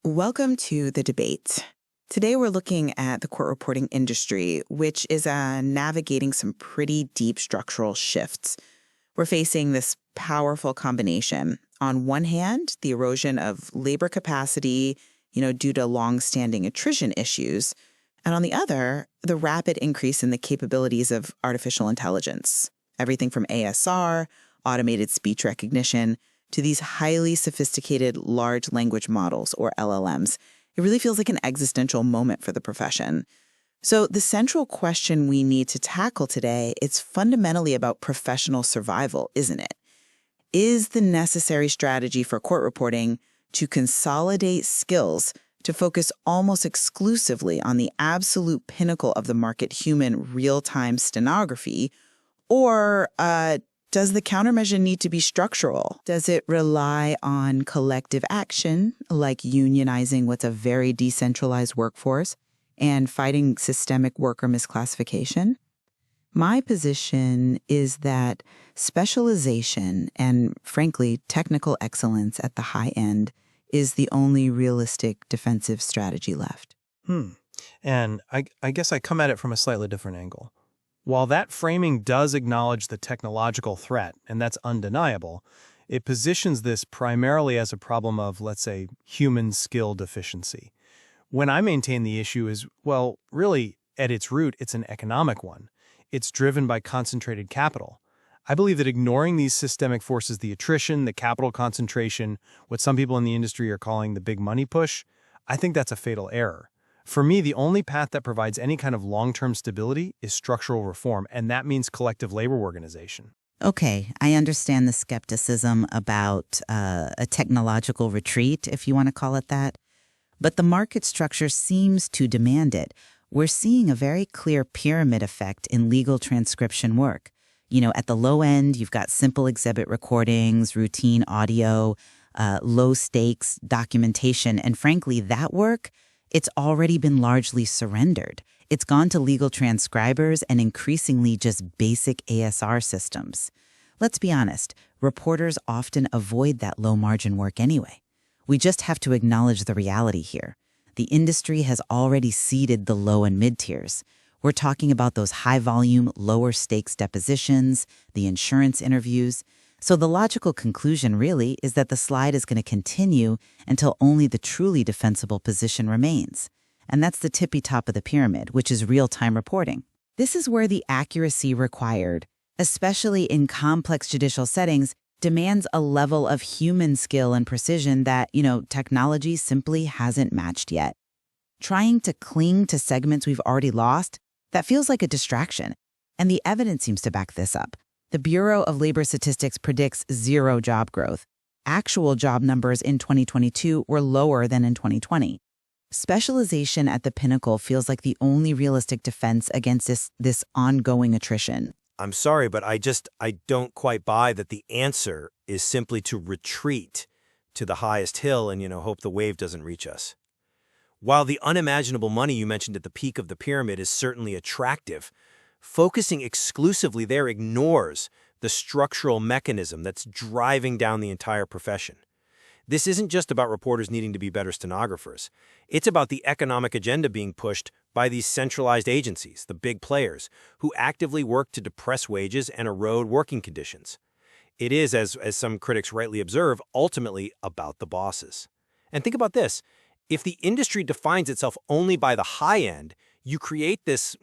Welcome to The Debate. Today we're looking at the court reporting industry, which is navigating some pretty deep structural shifts. We're facing this powerful combination. On one hand, the erosion of labor capacity, due to long-standing attrition issues. And on the other, the rapid increase in the capabilities of artificial intelligence. Everything from ASR, automated speech recognition, to these highly sophisticated large language models, or LLMs. It really feels like an existential moment for the profession. So the central question we need to tackle today, it's fundamentally about professional survival, isn't it? Is the necessary strategy for court reporting to consolidate skills to focus almost exclusively on the absolute pinnacle of the market, human real-time stenography, or does the countermeasure need to be structural? Does it rely on collective action, like unionizing what's a very decentralized workforce and fighting systemic worker misclassification? My position is that specialization and, frankly, technical excellence at the high end is the only realistic defensive strategy left. And I guess I come at it from a slightly different angle. While that framing does acknowledge the technological threat, and that's undeniable, it positions this primarily as a problem of, let's say, human skill deficiency. When I maintain the issue is, well, really, at its root, it's an economic one. It's driven by concentrated capital. I believe that ignoring these systemic forces, the attrition, the capital concentration, what some people in the industry are calling the big money push, I think that's a fatal error. For me, the only path that provides any kind of long-term stability is structural reform, and that means collective labor organization. Okay, I understand the skepticism about a technological retreat, if you want to call it that. But the market structure seems to demand it. We're seeing a very clear pyramid effect in legal transcription work. At the low end, you've got simple exhibit recordings, routine audio, low-stakes documentation, and frankly, that work, it's already been largely surrendered. It's gone to legal transcribers and increasingly just basic ASR systems. Let's be honest, reporters often avoid that low-margin work anyway. We just have to acknowledge the reality here. The industry has already ceded the low and mid-tiers. We're talking about those high-volume, lower-stakes depositions, the insurance interviews. So the logical conclusion, really, is that the slide is going to continue until only the truly defensible position remains. And that's the tippy top of the pyramid, which is real-time reporting. This is where the accuracy required, especially in complex judicial settings, demands a level of human skill and precision that, technology simply hasn't matched yet. Trying to cling to segments we've already lost, that feels like a distraction. And the evidence seems to back this up. The Bureau of Labor Statistics predicts zero job growth. Actual job numbers in 2022 were lower than in 2020. Specialization at the pinnacle feels like the only realistic defense against this ongoing attrition. I'm sorry, but I don't quite buy that the answer is simply to retreat to the highest hill and, hope the wave doesn't reach us. While the unimaginable money you mentioned at the peak of the pyramid is certainly attractive, focusing exclusively there ignores the structural mechanism that's driving down the entire profession. This isn't just about reporters needing to be better stenographers. It's about the economic agenda being pushed by these centralized agencies, the big players, who actively work to depress wages and erode working conditions. It is, as some critics rightly observe, ultimately about the bosses. And think about this. If the industry defines itself only by the high end, you create this,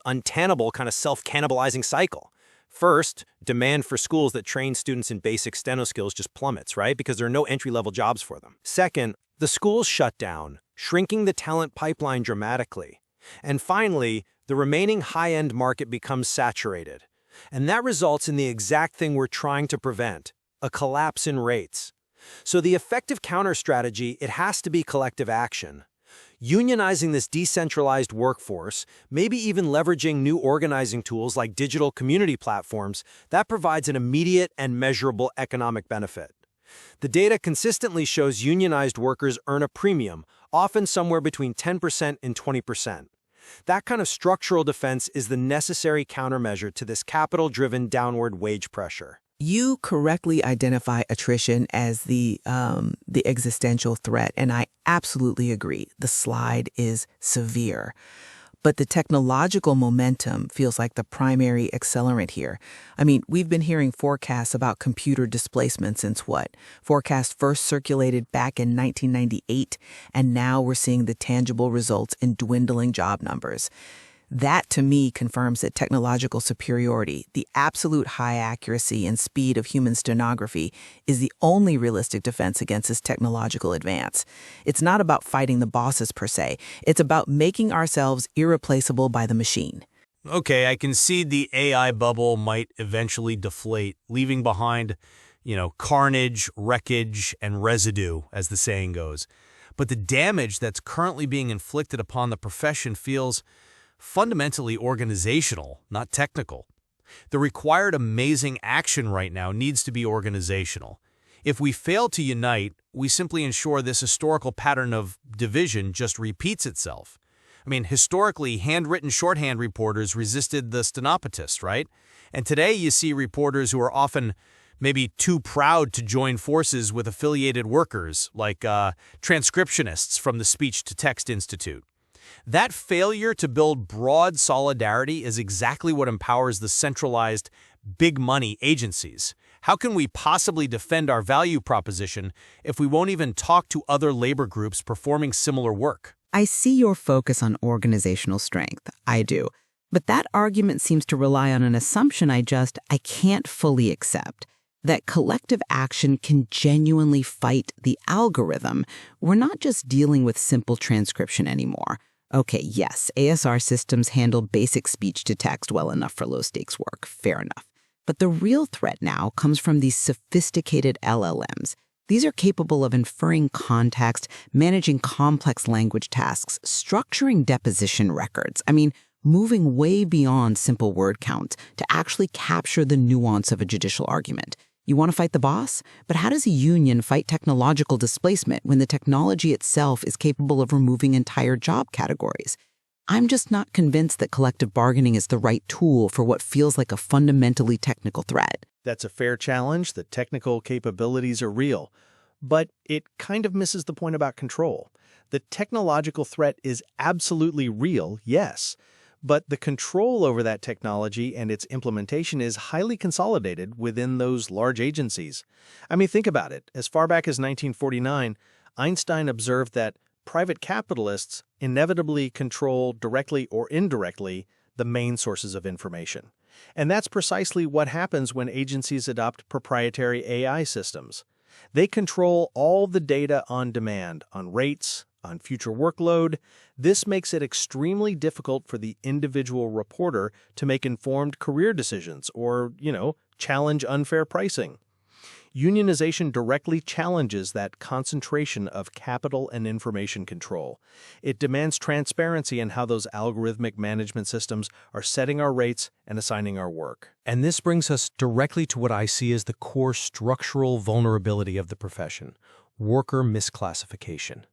untenable kind of self-cannibalizing cycle. First, demand for schools that train students in basic steno skills just plummets, right? Because there are no entry-level jobs for them. Second, the schools shut down, shrinking the talent pipeline dramatically. And finally, the remaining high-end market becomes saturated. And that results in the exact thing we're trying to prevent, a collapse in rates. So the effective counter strategy, it has to be collective action. Unionizing this decentralized workforce, maybe even leveraging new organizing tools like digital community platforms, that provides an immediate and measurable economic benefit. The data consistently shows unionized workers earn a premium, often somewhere between 10% and 20%. That kind of structural defense is the necessary countermeasure to this capital-driven downward wage pressure. You correctly identify attrition as the existential threat, and I absolutely agree. The slide is severe. But the technological momentum feels like the primary accelerant here. I mean, we've been hearing forecasts about computer displacement since what? Forecasts first circulated back in 1998, and now we're seeing the tangible results in dwindling job numbers. That, to me, confirms that technological superiority, the absolute high accuracy and speed of human stenography, is the only realistic defense against this technological advance. It's not about fighting the bosses per se. It's about making ourselves irreplaceable by the machine. Okay, I concede the AI bubble might eventually deflate, leaving behind, carnage, wreckage, and residue, as the saying goes. But the damage that's currently being inflicted upon the profession feels fundamentally organizational, not technical. The required amazing action right now needs to be organizational. If we fail to unite, we simply ensure this historical pattern of division just repeats itself. I mean, historically, handwritten shorthand reporters resisted the stenopapists, right? And today you see reporters who are often maybe too proud to join forces with affiliated workers, like transcriptionists from the Speech-to-Text Institute. That failure to build broad solidarity is exactly what empowers the centralized, big money agencies. How can we possibly defend our value proposition if we won't even talk to other labor groups performing similar work? I see your focus on organizational strength. I do. But that argument seems to rely on an assumption I can't fully accept. That collective action can genuinely fight the algorithm. We're not just dealing with simple transcription anymore. Okay, yes, ASR systems handle basic speech-to-text well enough for low-stakes work, fair enough. But the real threat now comes from these sophisticated LLMs. These are capable of inferring context, managing complex language tasks, structuring deposition records. I mean, moving way beyond simple word counts to actually capture the nuance of a judicial argument. You want to fight the boss? But how does a union fight technological displacement when the technology itself is capable of removing entire job categories? I'm just not convinced that collective bargaining is the right tool for what feels like a fundamentally technical threat. That's a fair challenge. The technical capabilities are real. But it kind of misses the point about control. The technological threat is absolutely real, yes. But the control over that technology and its implementation is highly consolidated within those large agencies. I mean, think about it. As far back as 1949, Einstein observed that private capitalists inevitably control, directly or indirectly, the main sources of information. And that's precisely what happens when agencies adopt proprietary AI systems. They control all the data on demand, on rates, on future workload. This makes it extremely difficult for the individual reporter to make informed career decisions or, challenge unfair pricing. Unionization directly challenges that concentration of capital and information control. It demands transparency in how those algorithmic management systems are setting our rates and assigning our work. And this brings us directly to what I see as the core structural vulnerability of the profession: worker misclassification.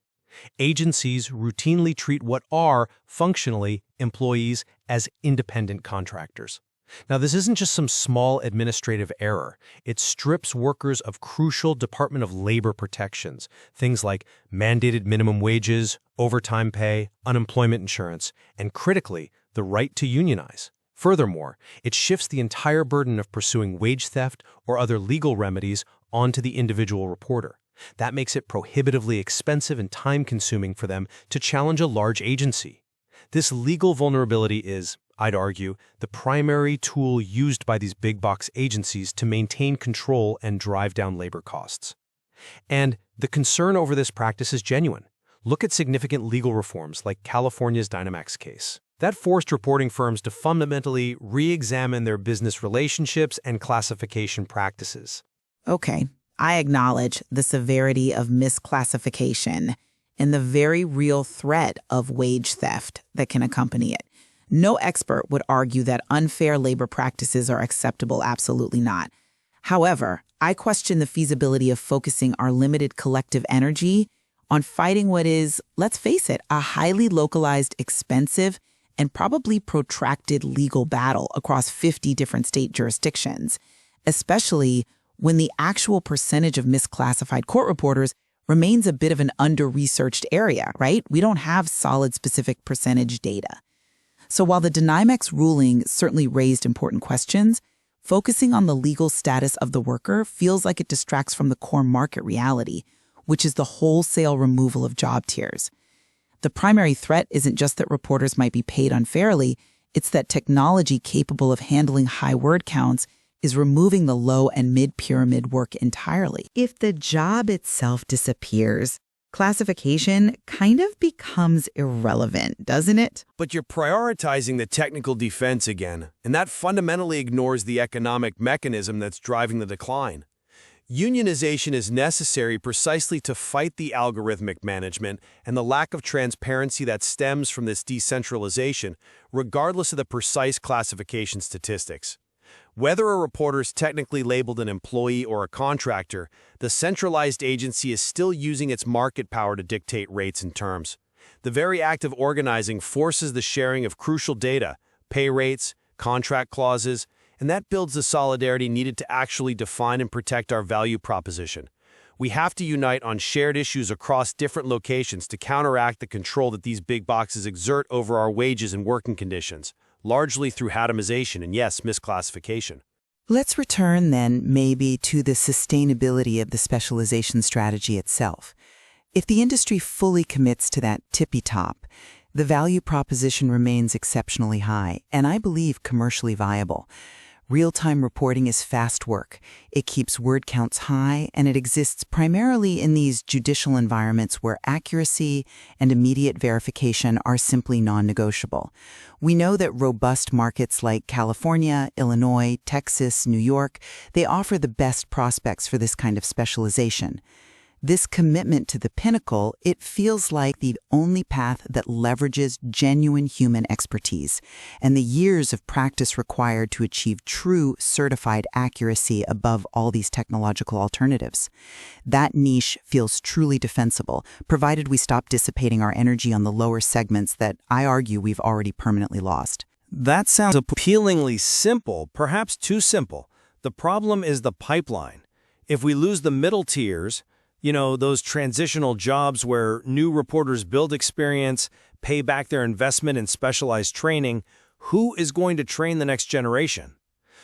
Agencies routinely treat what are, functionally, employees as independent contractors. Now, this isn't just some small administrative error. It strips workers of crucial Department of Labor protections, things like mandated minimum wages, overtime pay, unemployment insurance, and critically, the right to unionize. Furthermore, it shifts the entire burden of pursuing wage theft or other legal remedies onto the individual reporter. That makes it prohibitively expensive and time-consuming for them to challenge a large agency. This legal vulnerability is, I'd argue, the primary tool used by these big-box agencies to maintain control and drive down labor costs. And the concern over this practice is genuine. Look at significant legal reforms like California's Dynamax case. That forced reporting firms to fundamentally re-examine their business relationships and classification practices. Okay, I acknowledge the severity of misclassification and the very real threat of wage theft that can accompany it. No expert would argue that unfair labor practices are acceptable, absolutely not. However, I question the feasibility of focusing our limited collective energy on fighting what is, let's face it, a highly localized, expensive, and probably protracted legal battle across 50 different state jurisdictions. especially when the actual percentage of misclassified court reporters remains a bit of an under-researched area, right? We don't have solid specific percentage data. So while the Dynamex ruling certainly raised important questions, focusing on the legal status of the worker feels like it distracts from the core market reality, which is the wholesale removal of job tiers. The primary threat isn't just that reporters might be paid unfairly, it's that technology capable of handling high word counts is removing the low and mid-pyramid work entirely. If the job itself disappears, classification kind of becomes irrelevant, doesn't it? But you're prioritizing the technical defense again, and that fundamentally ignores the economic mechanism that's driving the decline. Unionization is necessary precisely to fight the algorithmic management and the lack of transparency that stems from this decentralization, regardless of the precise classification statistics. Whether a reporter is technically labeled an employee or a contractor, the centralized agency is still using its market power to dictate rates and terms. The very act of organizing forces the sharing of crucial data, pay rates, contract clauses, and that builds the solidarity needed to actually define and protect our value proposition. We have to unite on shared issues across different locations to counteract the control that these big boxes exert over our wages and working conditions, largely through atomization and, yes, misclassification. Let's return then maybe to the sustainability of the specialization strategy itself. If the industry fully commits to that tippy top, the value proposition remains exceptionally high, and I believe commercially viable. Real-time reporting is fast work. It keeps word counts high, and it exists primarily in these judicial environments where accuracy and immediate verification are simply non-negotiable. We know that robust markets like California, Illinois, Texas, New York, they offer the best prospects for this kind of specialization. This commitment to the pinnacle, it feels like the only path that leverages genuine human expertise and the years of practice required to achieve true certified accuracy above all these technological alternatives. That niche feels truly defensible, provided we stop dissipating our energy on the lower segments that I argue we've already permanently lost. That sounds appealingly simple, perhaps too simple. The problem is the pipeline. If we lose the middle tiers, those transitional jobs where new reporters build experience, pay back their investment in specialized training, who is going to train the next generation?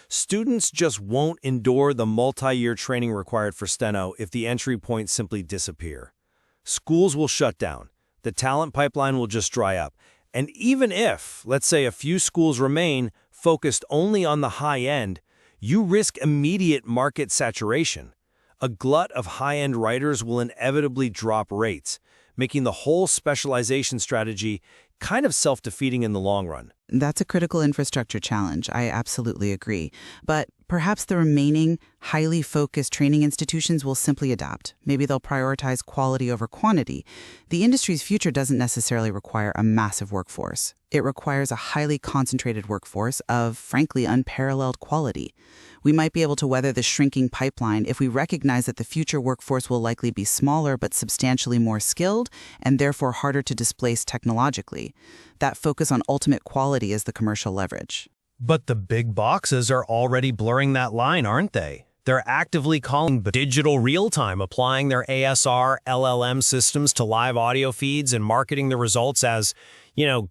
Students just won't endure the multi-year training required for Steno if the entry points simply disappear. Schools will shut down. The talent pipeline will just dry up. And even if, let's say, a few schools remain focused only on the high end, you risk immediate market saturation. A glut of high-end writers will inevitably drop rates, making the whole specialization strategy kind of self-defeating in the long run. That's a critical infrastructure challenge. I absolutely agree. But perhaps the remaining highly focused training institutions will simply adapt. Maybe they'll prioritize quality over quantity. The industry's future doesn't necessarily require a massive workforce. It requires a highly concentrated workforce of, frankly, unparalleled quality. We might be able to weather the shrinking pipeline if we recognize that the future workforce will likely be smaller but substantially more skilled and therefore harder to displace technologically. That focus on ultimate quality is the commercial leverage. But the big boxes are already blurring that line, aren't they? They're actively calling digital real-time, applying their ASR, LLM systems to live audio feeds and marketing the results as,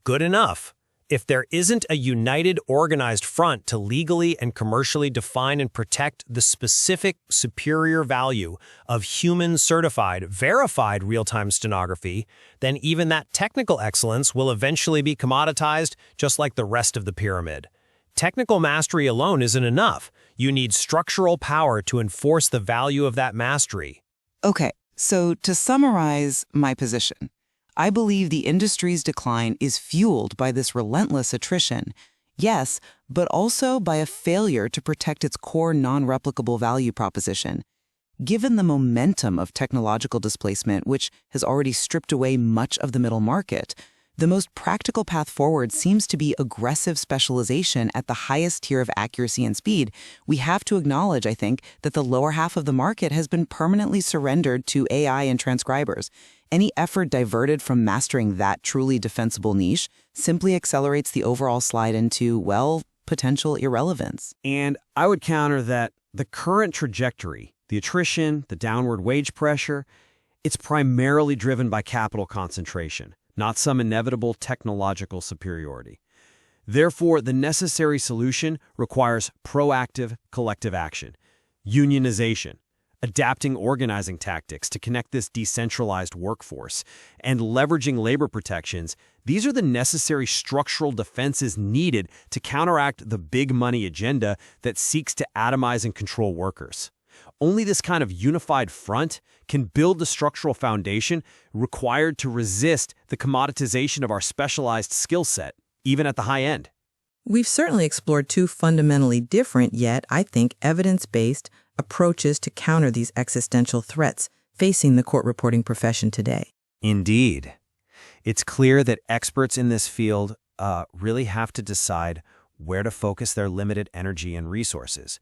good enough. If there isn't a united, organized front to legally and commercially define and protect the specific superior value of human-certified, verified real-time stenography, then even that technical excellence will eventually be commoditized just like the rest of the pyramid. Technical mastery alone isn't enough. You need structural power to enforce the value of that mastery. Okay, so to summarize my position, I believe the industry's decline is fueled by this relentless attrition, yes, but also by a failure to protect its core non-replicable value proposition. Given the momentum of technological displacement, which has already stripped away much of the middle market, the most practical path forward seems to be aggressive specialization at the highest tier of accuracy and speed. We have to acknowledge, I think, that the lower half of the market has been permanently surrendered to AI and transcribers. Any effort diverted from mastering that truly defensible niche simply accelerates the overall slide into, potential irrelevance. And I would counter that The current trajectory, the attrition, the downward wage pressure, it's primarily driven by capital concentration, not some inevitable technological superiority. Therefore, the necessary solution requires proactive collective action, unionization, adapting organizing tactics to connect this decentralized workforce, and leveraging labor protections. These are the necessary structural defenses needed to counteract the big money agenda that seeks to atomize and control workers. Only this kind of unified front can build the structural foundation required to resist the commoditization of our specialized skill set, even at the high end. We've certainly explored two fundamentally different, yet, I think, evidence-based approaches to counter these existential threats facing the court reporting profession today. Indeed. It's clear that experts in this field really have to decide where to focus their limited energy and resources.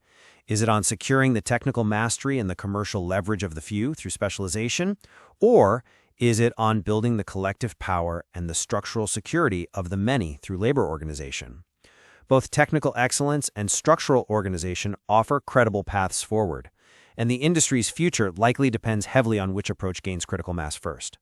Is it on securing the technical mastery and the commercial leverage of the few through specialization? Or is it on building the collective power and the structural security of the many through labor organization? Both technical excellence and structural organization offer credible paths forward, and the industry's future likely depends heavily on which approach gains critical mass first.